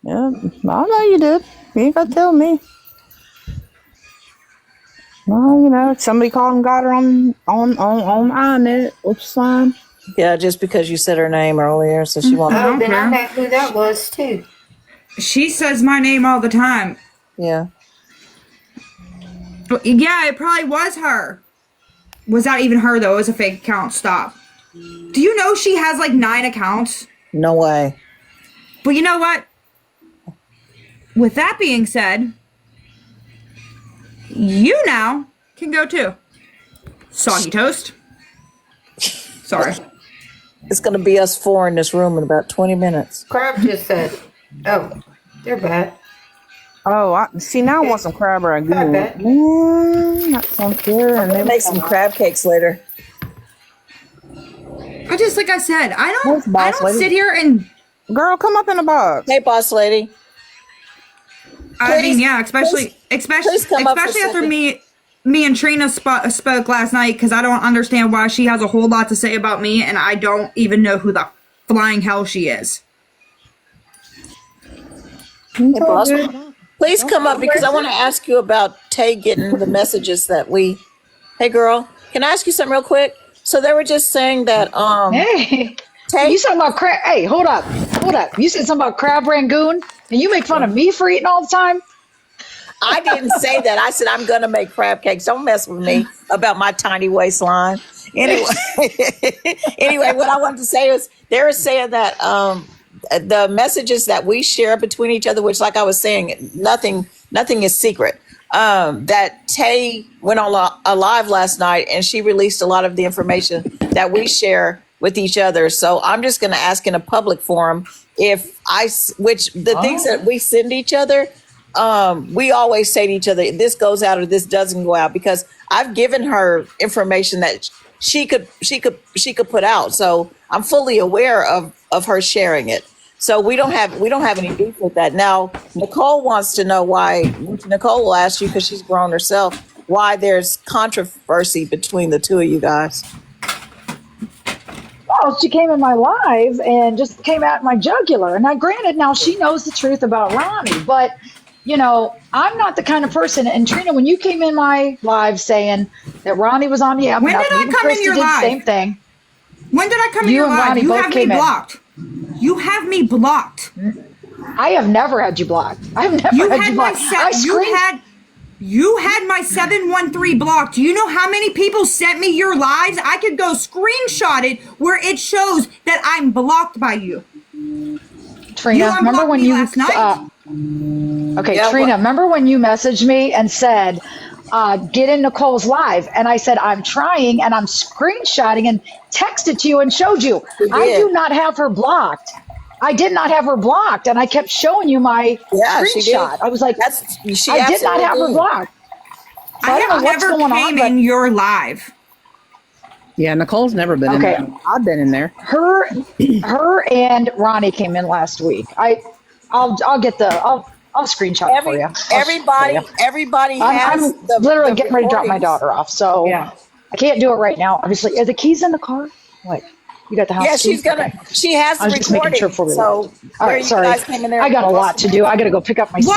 Yeah, I know you did. You ain't gotta tell me. Well, you know, somebody called and got her on iNet, which is fine. Yeah, just because you said her name earlier, so she won't. Oh, then I know who that was too. She says my name all the time. Yeah. Yeah, it probably was her. Was that even her though? It was a fake account. Stop. Do you know she has like 9 accounts? No way. But you know what? With that being said, you now can go too. Soggy toast. Sorry. It's going to be us 4 in this room in about 20 minutes. Crab just said, oh, they're bad. Oh, see, now I want some crab ragout. That sounds good. I'm going to make some crab cakes later. I just, like I said, I don't lady? sit here and... Girl, come up in the box. Hey, boss lady. I mean, yeah, especially after me and Trina spoke last night, because I don't understand why she has a whole lot to say about me, and I don't even know who the flying hell she is. Hey, boss, please come up, because I want to ask you about Tay getting the messages that we... Hey, girl, can I ask you something real quick? So they were just saying that... Hey. Tay, You said about crab. Hey, hold up. You said something about crab rangoon, and you make fun of me for eating all the time. I didn't say that. I said I'm gonna make crab cakes. Don't mess with me about my tiny waistline. Anyway, anyway, what I wanted to say is they were saying that the messages that we share between each other, which, like I was saying, nothing is secret. That Tay went on a live last night, and she released a lot of the information that we share with each other. So I'm just going to ask in a public forum which the things that we send each other. We always say to each other, this goes out or this doesn't go out, because I've given her information that she could put out. So I'm fully aware of her sharing it. So we don't have any beef with that. Now, Nicole wants to know why. Nicole will ask you, because she's grown herself, why there's controversy between the two of you guys. Well, she came in my live and just came at my jugular. And now, granted, now she knows the truth about Ronnie, but I'm not the kind of person. And Trina, when you came in my live saying that Ronnie was on the app, when did I come in your live? Same thing. When did I come in your live? Ronnie You both have me came in. blocked. You have me blocked. I have never had you blocked. I've never had you blocked. You had my 713 blocked. Do you know how many people sent me your lives? I could go screenshot it where it shows that I'm blocked by you. Trina, remember when you last night? Okay, yeah, Trina, remember when you messaged me and said, get in Nicole's live? And I said, I'm trying, and I'm screenshotting and texted to you and showed you. I do not have her blocked. I did not have her blocked, and I kept showing you my screenshot. I was like, I did not have her blocked. So I have never came in your live. Yeah, Nicole's never been in there. I've been in there. Her and Ronnie came in last week. I'll screenshot it for you. Everybody has. I'm literally getting ready to drop my daughter off, so yeah. I can't do it right now. Obviously, are the keys in the car? What? You got the house? Yeah, keys? She has the recording. Sure for so, all right, sorry. I got a lot to do. I got to go pick up my son.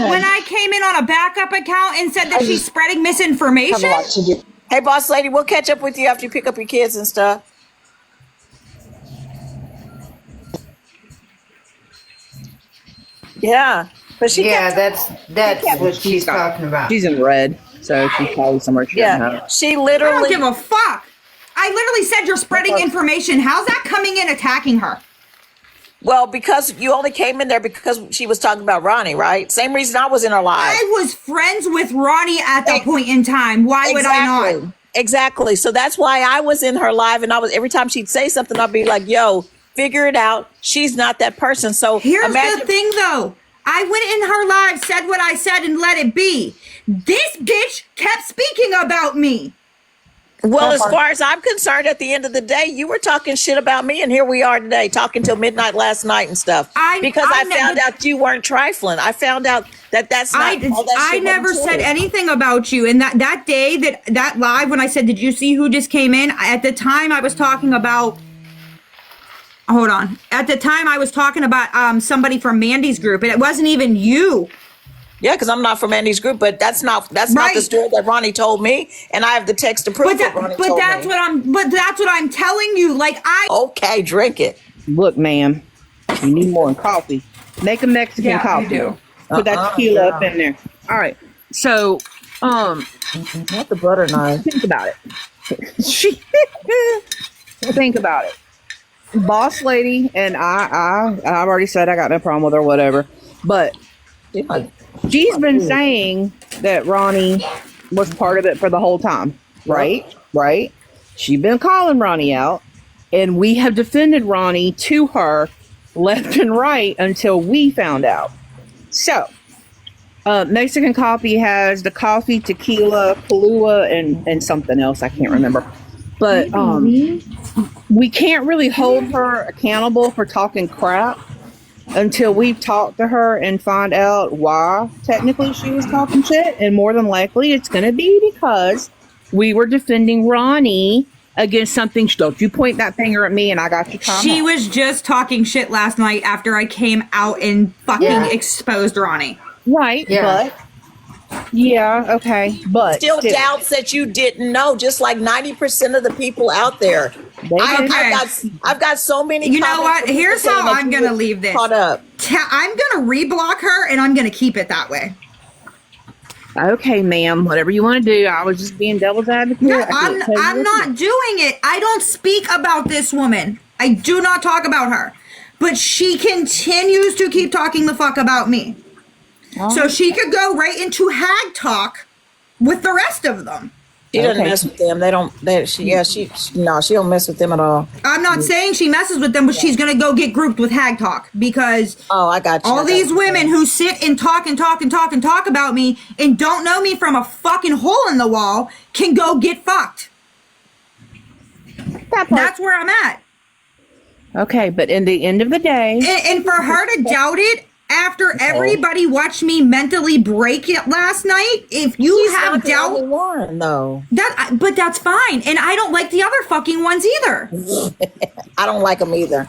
When I came in on a backup account and said that she's spreading misinformation. I have a lot to do. Hey, boss lady, we'll catch up with you after you pick up your kids and stuff. Yeah, but that's what she's talking about. She's in red, so she's probably somewhere. She literally. I don't give a fuck. I literally said you're spreading information. How's that coming in attacking her? Well, because you only came in there because she was talking about Ronnie, right? Same reason I was in her live. I was friends with Ronnie at that point in time. Why would I not? Exactly. So that's why I was in her live, and every time she'd say something, I'd be like, yo, figure it out. She's not that person. So here's the thing, though. I went in her live, said what I said, and let it be. This bitch kept speaking about me. Well, as far as I'm concerned, at the end of the day, you were talking shit about me, and here we are today, talking till midnight last night and stuff. I found out you weren't trifling. I found out that's not. I never said anything about you. And that day, that live, when I said, "Did you see who just came in?" At the time, I was talking about. Hold on. At the time, I was talking about somebody from Mandy's group, and it wasn't even you. Yeah, because I'm not from Andy's group, but that's not the story that Ronnie told me, and I have the text to prove that Ronnie told me. But that's what I'm telling you. Okay, drink it. Look, ma'am, you need more than coffee. Make a Mexican coffee. You do. Put that tequila up in there. All right. So, not the butter knife. Think about it. Think about it. Boss lady, and I've already said I got no problem with her, whatever, but. Yeah. She's been saying that Ronnie was part of it for the whole time, right? Right? She's been calling Ronnie out, and we have defended Ronnie to her left and right until we found out. So, Mexican Coffee has the coffee, tequila, Kahlua, and something else. I can't remember. But we can't really hold her accountable for talking crap until we talk to her and find out why technically she was talking shit. And more than likely it's going to be because we were defending Ronnie against something. Don't you point that finger at me and I got you. She was just talking shit last night after I came out and fucking exposed Ronnie. Right. Yeah. But okay. But still doubts that you didn't know, just like 90% of the people out there I've got so many. You know what? Here's how I'm gonna leave this. Caught up. I'm gonna reblock her, and I'm gonna keep it that way. Okay, ma'am. Whatever you want to do. I was just being devil's advocate. No, I'm not doing it. I don't speak about this woman. I do not talk about her. But she continues to keep talking the fuck about me. Oh. So she could go right into hag talk with the rest of them. She doesn't mess with them. She don't mess with them at all. I'm not saying she messes with them, but she's gonna go get grouped with hag talk because I got you. All these women who sit and talk about me and don't know me from a fucking hole in the wall can go get fucked. That's where I'm at. Okay, but in the end of the day, and for her to doubt it. After everybody watched me mentally break it last night, if you have doubt, the only one, though. But that's fine, and I don't like the other fucking ones either. I don't like them either.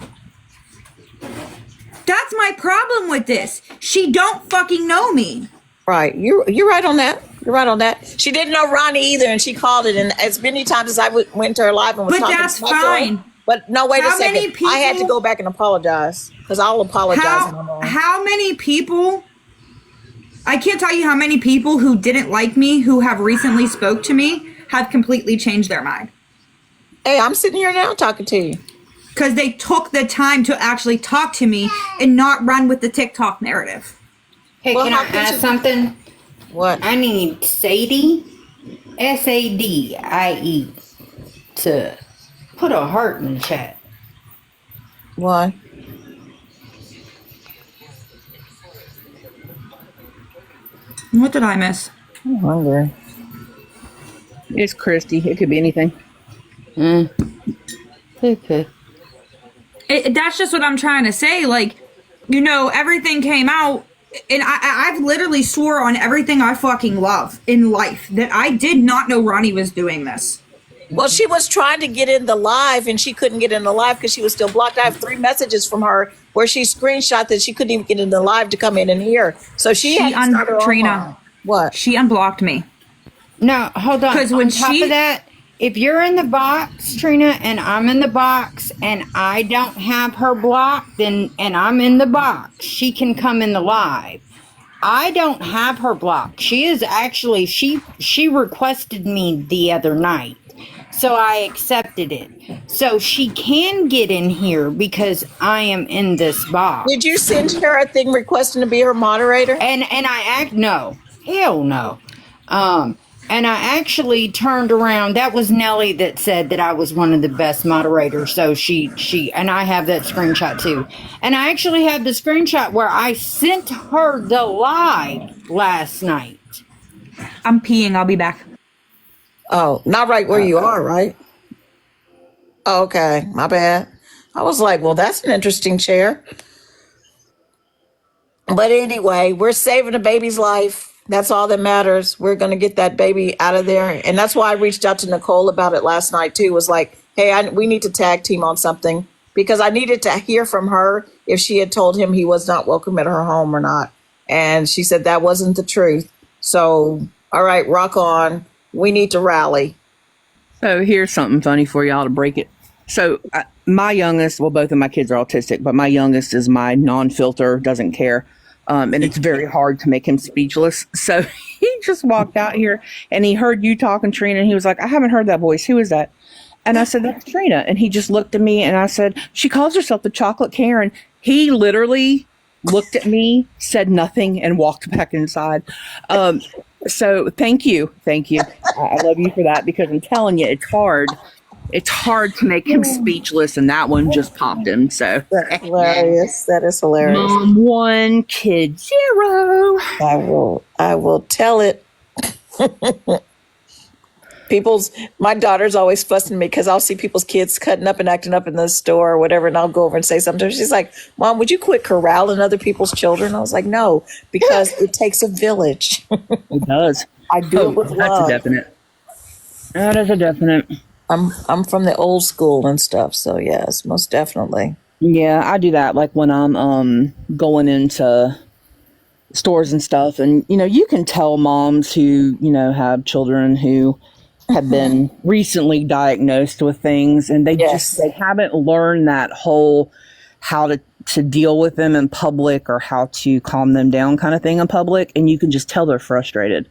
That's my problem with this. She don't fucking know me. Right, you're right on that. You're right on that. She didn't know Roni either, and she called it. And as many times as I went to her live and was talking, but that's fine. But no, wait a second. I had to go back and apologize because I'll apologize. How many people? I can't tell you how many people who didn't like me, who have recently spoke to me, have completely changed their mind. Hey, I'm sitting here now talking to you. Because they took the time to actually talk to me and not run with the TikTok narrative. Hey, can I ask something? What? I need Sadie, Sadie, to put a heart in the chat. Why? What did I miss? I'm hungry. It's Christy. It could be anything. Okay. That's just what I'm trying to say. Like, everything came out, and I've literally swore on everything I fucking love in life that I did not know Roni was doing this. Well, she was trying to get in the live, and she couldn't get in the live because she was still blocked. I have 3 messages from her where she screenshot that she couldn't even get in the live to come in and hear. So she Trina. What? She unblocked me. No, hold on. Because on top of that, if you're in the box, Trina, and I'm in the box, and I don't have her blocked, and I'm in the box, she can come in the live. I don't have her blocked. She is actually, she requested me the other night. So I accepted it. So she can get in here because I am in this box. Did you send her a thing requesting to be her moderator? And no. Hell no. And I actually turned around. That was Nellie that said that I was one of the best moderators. So she and I have that screenshot too. And I actually have the screenshot where I sent her the live last night. I'm peeing. I'll be back. Oh, not right where you are, right? Oh, okay, my bad. I was like, well, that's an interesting chair. But anyway, we're saving a baby's life. That's all that matters. We're going to get that baby out of there. And that's why I reached out to Nicole about it last night, too. Was like, hey, we need to tag team on something. Because I needed to hear from her if she had told him he was not welcome at her home or not. And she said that wasn't the truth. So, all right, rock on. We need to rally. So here's something funny for y'all to break it. So my youngest, well, both of my kids are autistic, but my youngest is my non-filter, doesn't care. And it's very hard to make him speechless. So he just walked out here and he heard you talking, Trina, and he was like, I haven't heard that voice. Who is that? And I said, that's Trina. And he just looked at me and I said, she calls herself the Chocolate Karen. He literally looked at me, said nothing, and walked back inside. So thank you. I love you for that because I'm telling you, it's hard. It's hard to make him speechless, and that one just popped him. So that's hilarious. That is hilarious. Mom 1, kid 0. I will tell it. My daughter's always fussing me because I'll see people's kids cutting up and acting up in the store or whatever, and I'll go over and say something to her. She's like, Mom, would you quit corralling other people's children? I was like, no, because it takes a village. It does. I do it with love. That's a definite. That is a definite. I'm from the old school and stuff, so yes, most definitely. Yeah, I do that like when I'm going into stores and stuff, and you can tell moms who have children who have been recently diagnosed with things, and they haven't learned that whole how to deal with them in public or how to calm them down kind of thing in public, and you can just tell they're frustrated.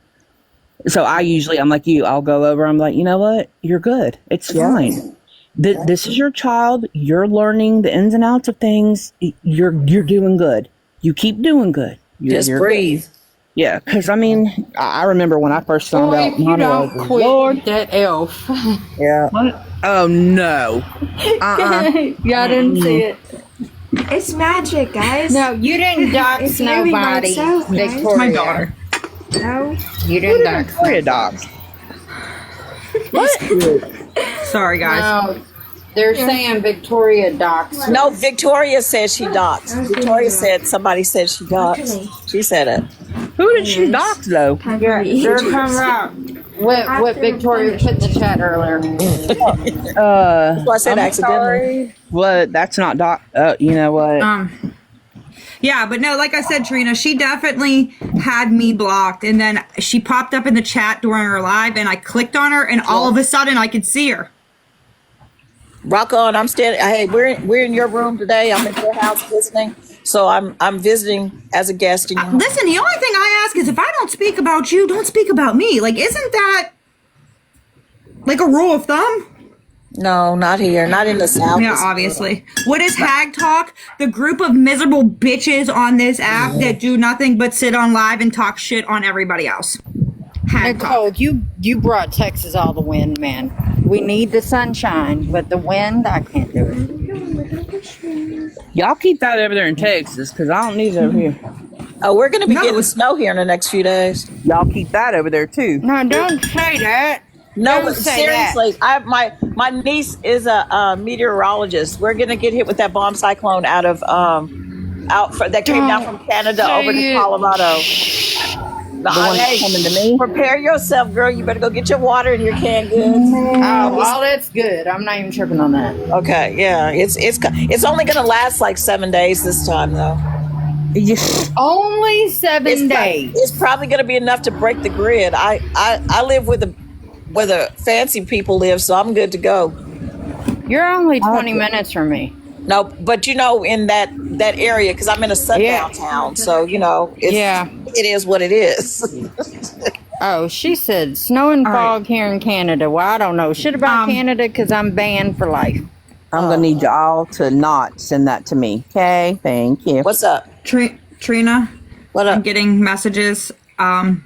So I'm like you, I'll go over, I'm like, you know what, you're good, it's fine. This is your child, you're learning the ins and outs of things, you're doing good, you keep doing good, Just breathe. Good. Yeah, because I mean, I remember when I first found out. If you don't quit, Lord, that elf. Yeah. What? Oh no. Y'all didn't see it. It's magic, guys. No, you didn't dox nobody, Victoria. My daughter. No, you didn't dox. Victoria dox. What? Sorry, guys. No, they're saying Victoria doxed. No, Victoria said she doxed. Victoria said somebody said she doxed. She said it. Who did she dox though? They're coming out. What Victoria put in the chat earlier. Well, I said accidentally. What? That's not doc. You know what? Yeah, but no, like I said, Trina, she definitely had me blocked, and then she popped up in the chat during her live, and I clicked on her, and all of a sudden I could see her. Rock on. I'm standing. Hey, we're in your room today. I'm at your house visiting. So I'm visiting as a guest. Listen, the only thing I ask is if I don't speak about you, don't speak about me. Like, isn't that like a rule of thumb? No, not here. Not in the South. Yeah, obviously. What is Hag Talk? The group of miserable bitches on this app that do nothing but sit on live and talk shit on everybody else. Nicole, you brought Texas all the wind, man. We need the sunshine, but the wind, I can't do it. Y'all keep that over there in Texas, because I don't need it over here. Oh, we're going to be getting snow here in the next few days. Y'all keep that over there too. No, don't say that. No, but seriously, my niece is a meteorologist. We're going to get hit with that bomb cyclone that came down from Canada over to Colorado. Coming to me. Prepare yourself, girl. You better go get your water and your canned goods. Oh, well, that's good. I'm not even tripping on that. Okay, yeah, it's only going to last like 7 days this time, though. Only 7 days. It's probably going to be enough to break the grid. I live where the fancy people live, so I'm good to go. You're only 20 minutes from me. No, but in that area, because I'm in a sundown town, so it is what it is. Oh, she said snow and fog here in Canada. Well, I don't know shit about Canada because I'm banned for life. I'm gonna need y'all to not send that to me. Okay, thank you. What's up, Trina? What up? I'm getting messages. I'm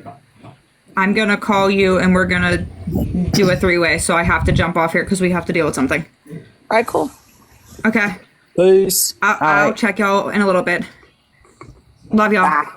gonna call you, and we're gonna do a 3-way. So I have to jump off here because we have to deal with something. All right, cool. Okay. Peace. I'll check y'all in a little bit. Love y'all. Bye.